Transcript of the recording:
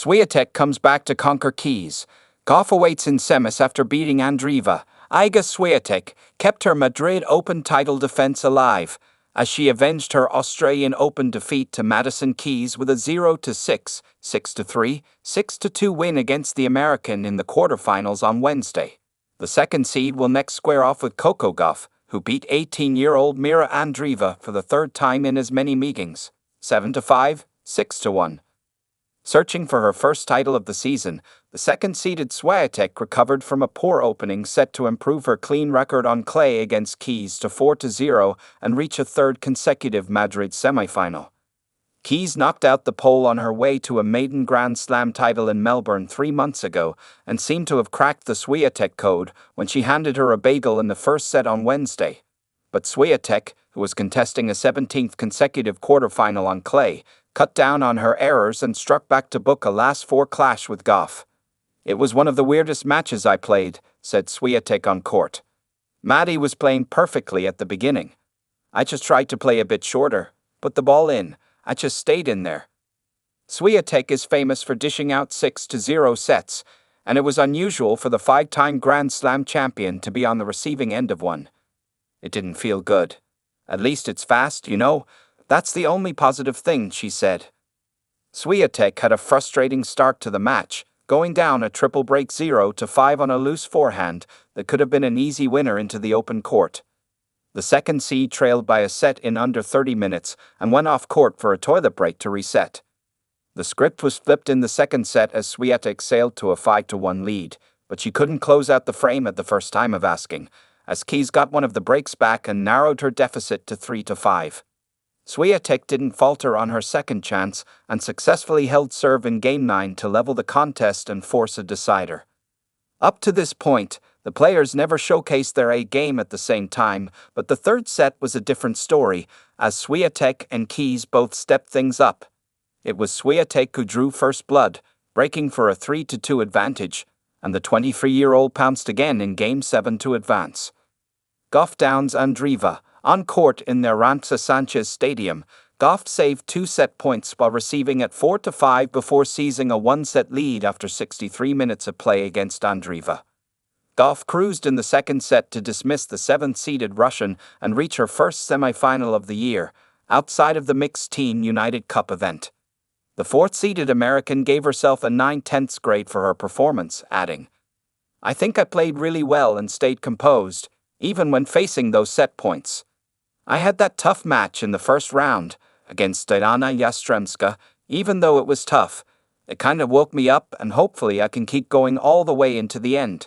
Swiatek comes back to conquer Keys. Gauff awaits in semis after beating Andreeva. Iga Swiatek kept her Madrid Open title defense alive, as she avenged her Australian Open defeat to Madison Keys with a 0-6, 6-3, 6-2 win against the American in the quarterfinals on Wednesday. The second seed will next square off with Coco Gauff, who beat 18-year-old Mirra Andreeva for the third time in as many meetings, 7-5, 6-1. Searching for her first title of the season, the second-seeded Swiatek recovered from a poor opening set to improve her clean record on clay against Keys to 4-0 and reach a third consecutive Madrid semifinal. Keys knocked out the pole on her way to a maiden Grand Slam title in Melbourne 3 months ago and seemed to have cracked the Swiatek code when she handed her a bagel in the first set on Wednesday. But Swiatek, who was contesting a 17th consecutive quarterfinal on clay, cut down on her errors and struck back to book a last-four clash with Gauff. "It was one of the weirdest matches I played," said Swiatek on court. "Maddie was playing perfectly at the beginning. I just tried to play a bit shorter, put the ball in. I just stayed in there." Swiatek is famous for dishing out 6-0 sets, and it was unusual for the 5-time Grand Slam champion to be on the receiving end of one. "It didn't feel good. At least it's fast, you know. That's the only positive thing," she said. Swiatek had a frustrating start to the match, going down a triple break 0-5 on a loose forehand that could have been an easy winner into the open court. The second seed trailed by a set in under 30 minutes and went off court for a toilet break to reset. The script was flipped in the second set as Swiatek sailed to a 5-1 lead, but she couldn't close out the frame at the first time of asking, as Keys got one of the breaks back and narrowed her deficit to 3-5. Swiatek didn't falter on her second chance and successfully held serve in Game 9 to level the contest and force a decider. Up to this point, the players never showcased their A game at the same time, but the third set was a different story, as Swiatek and Keys both stepped things up. It was Swiatek who drew first blood, breaking for a 3-2 advantage, and the 23-year-old pounced again in Game 7 to advance. Gauff downs Andreeva. On court in the Aranza Sanchez Stadium, Gauff saved 2 set points while receiving at 4-5 before seizing a 1-set lead after 63 minutes of play against Andreeva. Gauff cruised in the second set to dismiss the 7th-seeded Russian and reach her first semifinal of the year, outside of the Mixed Team United Cup event. The 4th-seeded American gave herself a 9/10 grade for her performance, adding, "I think I played really well and stayed composed, even when facing those set points. I had that tough match in the first round against Diana Yastremska. Even though it was tough, it kind of woke me up and hopefully I can keep going all the way into the end."